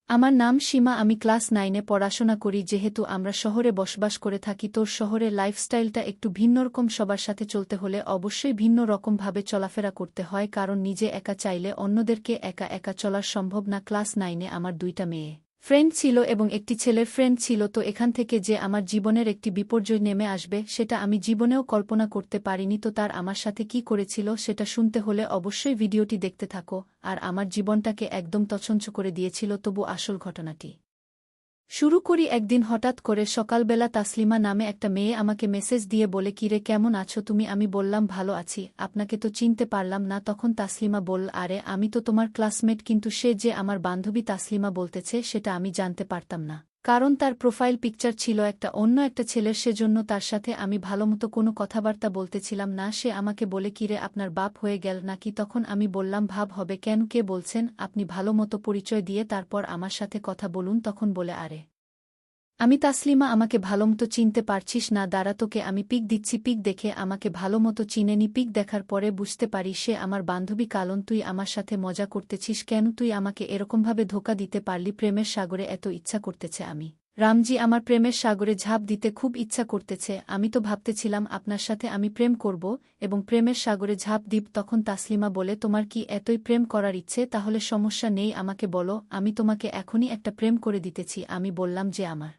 আমার নাম সীমা, আমি ক্লাস 9-এ পড়াশোনা করি। যেহেতু আমরা শহরে বসবাস করে থাকি, তোর শহরের লাইফস্টাইলটা একটু ভিন্নরকম। সবার সাথে চলতে হলে অবশ্যই ভিন্ন রকমভাবে চলাফেরা করতে হয়, কারণ নিজে একা চাইলে অন্যদেরকে একা একা চলার সম্ভব না। ক্লাস 9-এ আমার 2টা মেয়ে ফ্রেন্ড ছিল এবং একটি ছেলের ফ্রেন্ড ছিল। তো এখান থেকে যে আমার জীবনের একটি বিপর্যয় নেমে আসবে সেটা আমি জীবনেও কল্পনা করতে পারিনি। তো তার আমার সাথে কি করেছিল সেটা শুনতে হলে অবশ্যই ভিডিওটি দেখতে থাকো। আর আমার জীবনটাকে একদম তছনছ করে দিয়েছিল। তবু আসল ঘটনাটি শুরু করি। একদিন হঠাৎ করে সকালবেলা তাসলিমা নামে একটা মেয়ে আমাকে মেসেজ দিয়ে বলে, কিরে কেমন আছো তুমি? আমি বললাম ভালো আছি, আপনাকে তো চিনতে পারলাম না। তখন তাসলিমা বলল, আরে আমি তো তোমার ক্লাসমেট। কিন্তু সে যে আমার বান্ধবী তাসলিমা বলতেছে সেটা আমি জানতে পারতাম না, কারণ তার প্রোফাইল পিকচার ছিল একটা অন্য একটা ছেলের। সেজন্য তার সাথে আমি ভালোমতো কোনো কথাবার্তা বলতেছিলাম না। সে আমাকে বলে, কিরে আপনার বাপ হয়ে গেল নাকি? তখন আমি বললাম, ভাব হবে কেন, কে বলছেন? আপনি ভালোমতো পরিচয় দিয়ে তারপর আমার সাথে কথা বলুন। তখন বলে, আরে আমি তাসলিমা, আমাকে ভালোমতো চিনতে পারছিস না? দাঁড়া, তোকে আমি পিক দিচ্ছি। পিক দেখে আমাকে ভালোমতো চিনেনি। পিক দেখার পরে বুঝতে পারি সে আমার বান্ধবী। কালন, তুই আমার সাথে মজা করতেছিস কেন? তুই আমাকে এরকমভাবে ধোঁকা দিতে পারলি? প্রেমের সাগরে এত ইচ্ছা করতেছে আমি রামজি, আমার প্রেমের সাগরে ঝাঁপ দিতে খুব ইচ্ছা করতেছে। আমি তো ভাবতেছিলাম আপনার সাথে আমি প্রেম করব এবং প্রেমের সাগরে ঝাঁপ দিব। তখন তাসলিমা বলে, তোমার কি এতই প্রেম করার ইচ্ছে? তাহলে সমস্যা নেই, আমাকে বলো, আমি তোমাকে এখনই একটা প্রেম করে দিতেছি। আমি বললাম যে আমার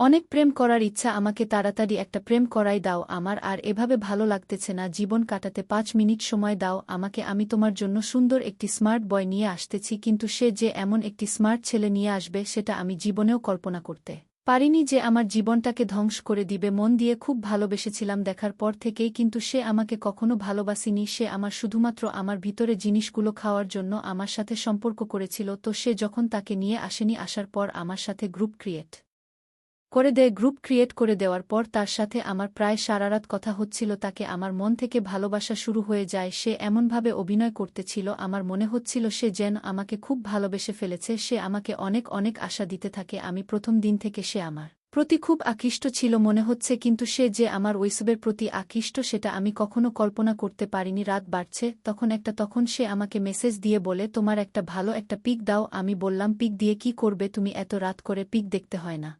অনেক প্রেম করার ইচ্ছা, আমাকে তাড়াতাড়ি একটা প্রেম করাই দাও আমার। আর এভাবে ভালো লাগতেছে না, জীবন কাটাতে 5 মিনিট সময় দাও আমাকে। আমি তোমার জন্য সুন্দর একটি স্মার্ট বয় নিয়ে আসতেছি। কিন্তু সে যে এমন একটি স্মার্ট ছেলে নিয়ে আসবে সেটা আমি জীবনেও কল্পনা করতে পারিনি, যে আমার জীবনটাকে ধ্বংস করে দিবে। মন দিয়ে খুব ভালোবেসেছিলাম দেখার পর থেকেই, কিন্তু সে আমাকে কখনো ভালোবাসিনি। সে আমার শুধুমাত্র আমার ভিতরে জিনিসগুলো খাওয়ার জন্য আমার সাথে সম্পর্ক করেছিল। তো সে যখন তাকে নিয়ে আসেনি, আসার পর আমার সাথে গ্রুপ ক্রিয়েট করে দেয়। গ্রুপ ক্রিয়েট করে দেওয়ার পর তার সাথে আমার প্রায় সারারাত কথা হচ্ছিল। তাকে আমার মন থেকে ভালোবাসা শুরু হয়ে যায়। সে এমনভাবে অভিনয় করতেছিল, আমার মনে হচ্ছিল সে যেন আমাকে খুব ভালোবেসে ফেলেছে। সে আমাকে অনেক অনেক আশা দিতে থাকে। আমি প্রথম দিন থেকে সে আমার প্রতি খুব আকৃষ্ট ছিল মনে হচ্ছে, কিন্তু সে যে আমার ওইসবের প্রতি আকৃষ্ট সেটা আমি কখনো কল্পনা করতে পারিনি। রাত বাড়ছে তখন সে আমাকে মেসেজ দিয়ে বলে, তোমার একটা ভালো একটা পিক দাও। আমি বললাম, পিক দিয়ে কি করবে তুমি? এত রাত করে পিক দেখতে হয় না,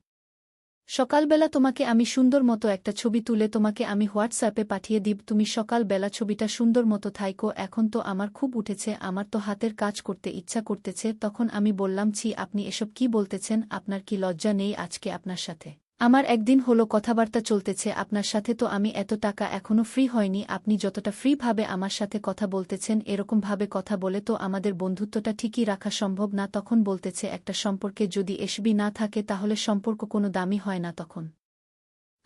সকালবেলা তোমাকে আমি সুন্দর মতো একটা ছবি তুলে তোমাকে আমি হোয়াটসঅ্যাপে পাঠিয়ে দিব, তুমি সকালবেলা ছবিটা সুন্দর মতো থাইকো। এখন তো আমার খুব উঠেছে, আমার তো হাতের কাজ করতে ইচ্ছা করতেছে। তখন আমি বললাম, ছি আপনি এসব কি বলতেছেন? আপনার কি লজ্জা নেই? আজকে আপনার সাথে আমার একদিন হলো কথাবার্তা চলতেছে, আপনার সাথে তো আমি এত টাকা এখনো ফ্রি হয়নি। আপনি যতটা ফ্রি ভাবে আমার সাথে কথা বলতেছেন, এরকমভাবে কথা বলে তো আমাদের বন্ধুত্বটা ঠিকই রাখা সম্ভব না। তখন বলতেছে, একটা সম্পর্কে যদি এসবই না থাকে তাহলে সম্পর্ক কোনো দামি হয় না। তখন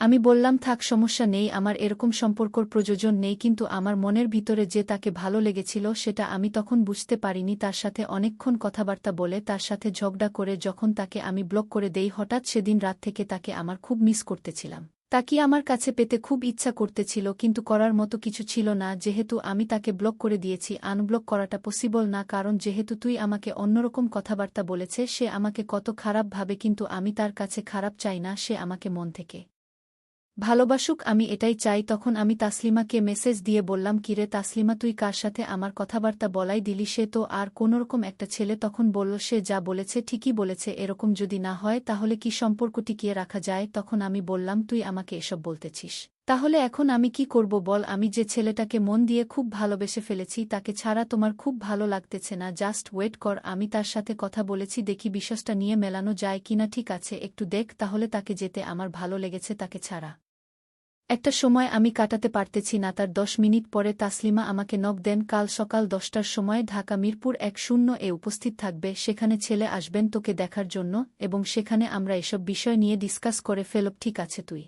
আমি বললাম, থাক সমস্যা নেই, আমার এরকম সম্পর্কর প্রয়োজন নেই। কিন্তু আমার মনের ভিতরে যে তাকে ভালো লেগেছিল সেটা আমি তখন বুঝতে পারিনি। তার সাথে অনেকক্ষণ কথাবার্তা বলে তার সাথে ঝগড়া করে যখন তাকে আমি ব্লক করে দেই, হঠাৎ সেদিন রাত থেকে তাকে আমার খুব মিস করতেছিলাম। তাকে আমার কাছে পেতে খুব ইচ্ছা করতেছিল, কিন্তু করার মতো কিছু ছিল না। যেহেতু আমি তাকে ব্লক করে দিয়েছি, আনব্লক করাটা পসিবল না, কারণ যেহেতু তুই আমাকে অন্যরকম কথাবার্তা বলেছে, সে আমাকে কত খারাপ ভাবে। কিন্তু আমি তার কাছে খারাপ চাই না, সে আমাকে মন থেকে ভালোবাসুক, আমি এটাই চাই। তখন আমি তাসলিমাকে মেসেজ দিয়ে বললাম, কিরে তাসলিমা, তুই কার সাথে আমার কথাবার্তা বলাই দিলি? সে তো আর কোনোরকম একটা ছেলে। তখন বলল, সে যা বলেছে ঠিকই বলেছে, এরকম যদি না হয় তাহলে কি সম্পর্ক টিকিয়ে রাখা যায়? তখন আমি বললাম, তুই আমাকে এসব বলতেছিস, তাহলে এখন আমি কি করব বল? আমি যে ছেলেটাকে মন দিয়ে খুব ভালোবেসে ফেলেছি তাকে ছাড়া তোমার খুব ভালো লাগতেছে না? জাস্ট ওয়েট কর, আমি তার সাথে কথা বলেছি, দেখি বিশ্বাসটা নিয়ে মেলানো যায় কিনা। ঠিক আছে, একটু দেখ তাহলে। তাকে যেতে আমার ভালো লেগেছে, তাকে ছাড়া একটা সময় আমি কাটাতে পারতেছি না। তার 10 মিনিট পরে তাসলিমা আমাকে নক দেন, কাল সকাল 10টার সময় ঢাকা মিরপুর 10-এ উপস্থিত থাকবে, সেখানে ছেলে আসবেন তোকে দেখার জন্য এবং সেখানে আমরা এসব বিষয় নিয়ে ডিসকাস করে ফেলব। ঠিক আছে, তুই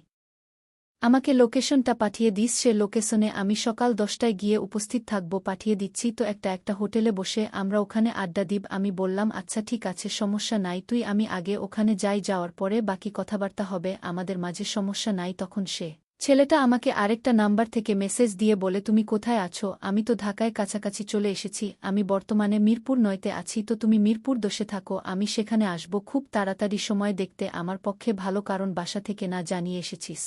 আমাকে লোকেশনটা পাঠিয়ে দিস। সে লোকেশনে আমি সকাল 10টায় গিয়ে উপস্থিত থাকব। পাঠিয়ে দিচ্ছি তো, একটা হোটেলে বসে আমরা ওখানে আড্ডা দিব। আমি বললাম, আচ্ছা ঠিক আছে, সমস্যা নাই, তুই আমি আগে ওখানে যাই, যাওয়ার পরে বাকি কথাবার্তা হবে আমাদের মাঝে, সমস্যা নাই। তখন ছেলেটা আমাকে আরেকটা নাম্বার থেকে মেসেজ দিয়ে বলে, তুমি কোথায় আছো? আমি তো ঢাকায় কাছাকাছি চলে এসেছি, আমি বর্তমানে মিরপুর 9-তে আছি। তো তুমি মিরপুর 10-এ থাকো, আমি সেখানে আসব খুব তাড়াতাড়ি। সময় দেখতে আমার পক্ষে ভালো, কারণ বাসা থেকে না জানিয়ে এসেছিস।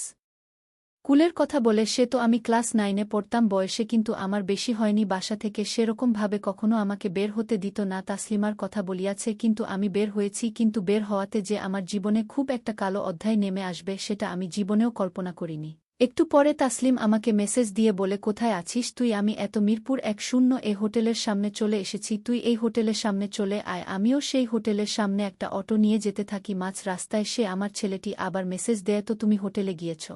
কুলের কথা বলে সে তো আমি ক্লাস 9-এ পড়তাম বয়সে কিন্তু আমার বেশি হয়নি বাসা থেকে সেরকমভাবে কখনো আমাকে বের হতে দিত না তাসলিমার কথা বলিয়াছে কিন্তু আমি বের হয়েছি কিন্তু বের হওয়াতে যে আমার জীবনে খুব একটা কালো অধ্যায় নেমে আসবে সেটা আমি জীবনেও কল্পনা করিনি। একটু পরে তাসলিম আমাকে মেসেজ দিয়ে বলে কোথায় আছিস তুই আমি এত মিরপুর 10 হোটেলের সামনে চলে এসেছি তুই এই হোটেলের সামনে চলে আয় আমিও সেই হোটেলের সামনে একটা অটো নিয়ে যেতে থাকি মাঝ রাস্তায় সে আমার ছেলেটি আবার মেসেজ দেয় তো তুমি হোটেলে গিয়েছ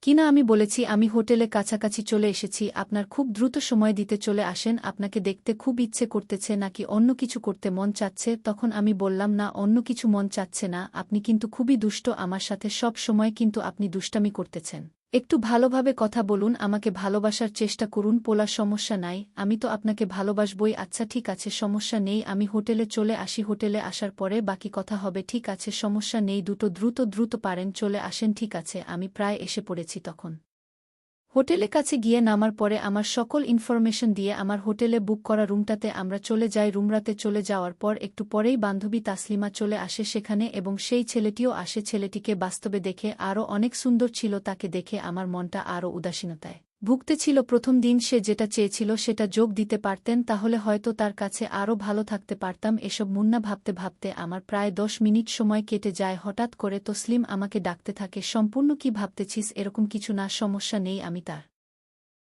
কিনা আমি বলেছি আমি হোটেলে কাছাকাছি চলে এসেছি আপনার খুব দ্রুত সময় দিতে চলে আসেন আপনাকে দেখতে খুব ইচ্ছে করতেছে নাকি অন্য কিছু করতে মন চাচ্ছে তখন আমি বললাম না অন্য কিছু মন চাচ্ছে না আপনি কিন্তু খুবই দুষ্ট আমার সাথে সব সময় কিন্তু আপনি দুষ্টামি করতেছেন একটু ভালোভাবে কথা বলুন আমাকে ভালোবাসার চেষ্টা করুন পোলা সমস্যা নাই আমি তো আপনাকে ভালোবাসবই আচ্ছা ঠিক আছে সমস্যা নেই আমি হোটেলে চলে আসি হোটেলে আসার পরে বাকি কথা হবে ঠিক আছে সমস্যা নেই দ্রুত পারেন চলে আসেন ঠিক আছে আমি প্রায় এসে পড়েছি তখন হোটেলে কাছে গিয়ে নামার পরে আমার সকল ইনফরমেশন দিয়ে আমার হোটেলে বুক করা রুমটাতে আমরা চলে যাই রুমরাতে চলে যাওয়ার পর একটু পরেই বান্ধবী তাসলিমা চলে আসে সেখানে এবং সেই ছেলেটিও আসে ছেলেটিকে বাস্তবে দেখে আরও অনেক সুন্দর ছিল তাকে দেখে আমার মনটা আরও উদাসীনতায় ভুগতেছিল প্রথম দিন সে যেটা চেয়েছিল সেটা যোগ দিতে পারতেন তাহলে হয়তো তার কাছে আরও ভালো থাকতে পারতাম এসব মুন্না ভাবতে ভাবতে আমার প্রায় 10 মিনিট সময় কেটে যায় হঠাৎ করে তসলিম আমাকে ডাকতে থাকে সম্পূর্ণ কি ভাবতেছিস এরকম কিছু না সমস্যা নেই আমি তার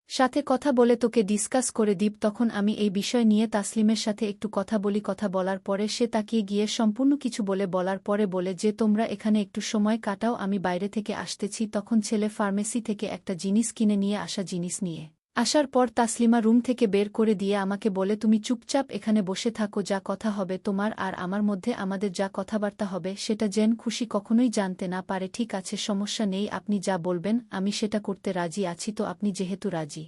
সাথে কথা বলে তোকে ডিসকাস করে দিব তখন আমি এই বিষয় নিয়ে তাসলিমের সাথে একটু কথা বলি কথা বলার পরে সে তাকিয়ে গিয়ে সম্পূর্ণ কিছু বলার পরে বলে যে তোমরা এখানে একটু সময় কাটাও আমি বাইরে থেকে আসতেছি তখন ছেলে ফার্মেসি থেকে একটা জিনিস কিনে নিয়ে আসা জিনিস নিয়ে আসার পর তাসলিমা রুম থেকে বের করে দিয়ে আমাকে বলে তুমি চুপচাপ এখানে বসে থাকো যা কথা হবে তোমার আর আমার মধ্যে আমাদের যা কথাবার্তা হবে সেটা যেন খুশি কখনোই জানতে না পারে ঠিক আছে সমস্যা নেই আপনি যা বলবেন আমি সেটা করতে রাজি আছি তো আপনি যেহেতু রাজি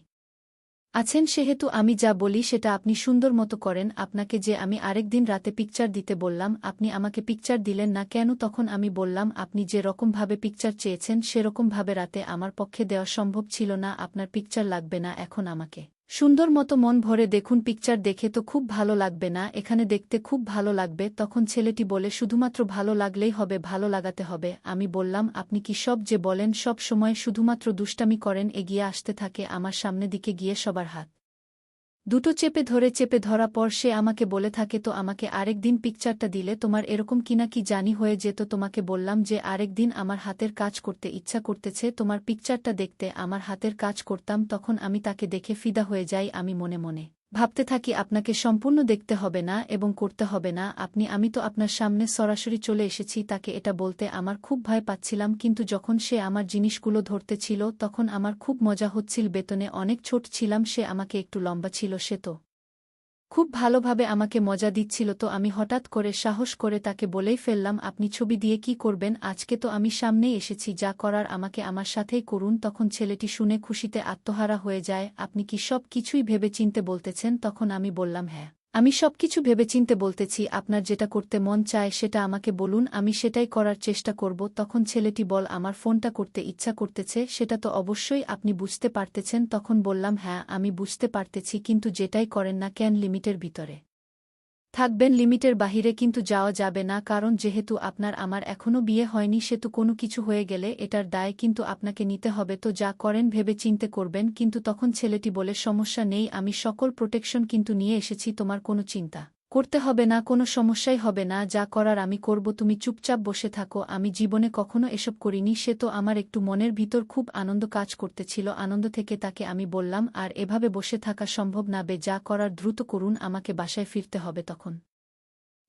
আছেন সেহেতু আমি যা বলি সেটা আপনি সুন্দর মতো করেন আপনাকে যে আমি আরেকদিন রাতে পিকচার দিতে বললাম আপনি আমাকে পিকচার দিলেন না কেন তখন আমি বললাম আপনি যে রকমভাবে পিকচার চেয়েছেন সেরকমভাবে রাতে আমার পক্ষে দেওয়া সম্ভব ছিল না আপনার পিকচার লাগবে না এখন আমাকে সুন্দর মতো মন ভরে দেখুন পিকচার দেখে তো খুব ভালো লাগবে না এখানে দেখতে খুব ভালো লাগবে তখন ছেলেটি বলে শুধুমাত্র ভালো লাগলেই হবে ভালো লাগাতে হবে আমি বললাম আপনি কি সব যে বলেন সব সময় শুধুমাত্র দুষ্টামি করেন এগিয়ে আসতে থাকে আমার সামনে দিকে গিয়ে সবার হাত দুটো চেপে ধরা পর সে আমাকে বলে থাকে তো আমাকে আরেক দিন পিকচারটা দিলে তোমার এরকম কিনা কি জানি হয়ে যেত তোমাকে বললাম যে আরেক দিন আমার হাতের কাজ করতে ইচ্ছা করতেছে তোমার পিকচারটা দেখতে আমার হাতের কাজ করতাম তখন আমি তাকে দেখে ফিদা হয়ে যাই আমি মনে মনে ভাবতে থাকি আপনাকে সম্পূর্ণ দেখতে হবে না এবং করতে হবে না আমি তো আপনার সামনে সরাসরি চলে এসেছি তাকে এটা বলতে আমার খুব ভয় পাচ্ছিলাম কিন্তু যখন সে আমার জিনিসগুলো ধরতে ছিল তখন আমার খুব মজা হচ্ছিল বেতনে অনেক ছোট ছিলাম সে আমাকে একটু লম্বা ছিল সে তো খুব ভালোভাবে আমাকে মজা দিচ্ছিল তো আমি হঠাৎ করে সাহস করে তাকে বলেই ফেললাম আপনি ছবি দিয়ে কি করবেন আজকে তো আমি সামনেই এসেছি যা করার আমাকে আমার সাথেই করুন তখন ছেলেটি শুনে খুশিতে আত্মহারা হয়ে যায় আপনি কি সব কিছুই ভেবেচিন্তে বলতেছেন তখন আমি বললাম হ্যাঁ আমি সবকিছু ভেবেচিন্তে বলতেছি আপনার যেটা করতে মন চায় সেটা আমাকে বলুন আমি সেটাই করার চেষ্টা করব তখন ছেলেটি বল আমার ফোনটা করতে ইচ্ছা করতেছে সেটা তো অবশ্যই আপনি বুঝতে পারতেছেন তখন বললাম হ্যাঁ আমি বুঝতে পারতেছি কিন্তু যেটাই করেন না কেন লিমিটের ভিতরে থাকবেন লিমিটের বাহিরে কিন্তু যাওয়া যাবে না কারণ যেহেতু আপনার আমার এখনও বিয়ে হয়নি সেতু কোনো কিছু হয়ে গেলে এটার দায় কিন্তু আপনাকে নিতে হবে তো যা করেন ভেবে চিন্তে করবেন কিন্তু তখন ছেলেটি বলে সমস্যা নেই আমি সকল প্রোটেকশন কিন্তু নিয়ে এসেছি তোমার কোনো চিন্তা করতে হবে না কোনো সমস্যাই হবে না যা করার আমি করব তুমি চুপচাপ বসে থাকো আমি জীবনে কখনো এসব করিনি সে তো আমার একটু মনের ভিতর খুব আনন্দ কাজ করতেছিল আনন্দ থেকে তাকে আমি বললাম আর এভাবে বসে থাকা সম্ভব না বে যা করার দ্রুত করুন আমাকে বাসায় ফিরতে হবে তখন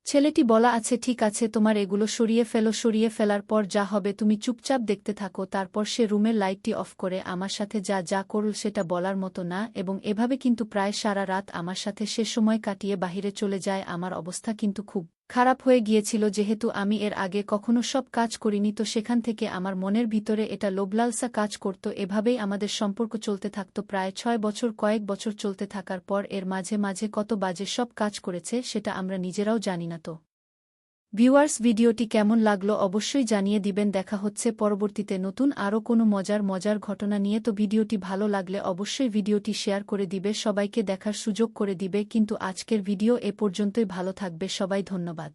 ছেলেটি বলা আছে ঠিক আছে তোমার এগুলো সরিয়ে ফেলার পর যা হবে তুমি চুপচাপ দেখতে থাকো তারপর সে রুমের লাইটটি অফ করে আমার সাথে যা করল সেটা বলার মতো না এবং এভাবে কিন্তু প্রায় সারা রাত আমার সাথে সে সময় কাটিয়ে বাহিরে চলে যায় আমার অবস্থা কিন্তু খুব খারাপ হয়ে গিয়েছিল যেহেতু আমি এর আগে কখনো সব কাজ করিনি তো সেখান থেকে আমার মনের ভিতরে এটা লোভলালসা কাজ করত এভাবেই আমাদের সম্পর্ক চলতে থাকত প্রায় 6 বছর কয়েক বছর চলতে থাকার পর এর মাঝে মাঝে কত বাজে সব কাজ করেছে সেটা আমরা নিজেরাও জানি না তো ভিউয়ার্স ভিডিওটি কেমন লাগলো অবশ্যই জানিয়ে দিবেন দেখা হচ্ছে পরবর্তীতে নতুন আরও কোনো মজার ঘটনা নিয়ে তো ভিডিওটি ভালো লাগলে অবশ্যই ভিডিওটি শেয়ার করে দিবে সবাইকে দেখার সুযোগ করে দিবে কিন্তু আজকের ভিডিও এ পর্যন্তই ভালো থাকবে সবাই ধন্যবাদ।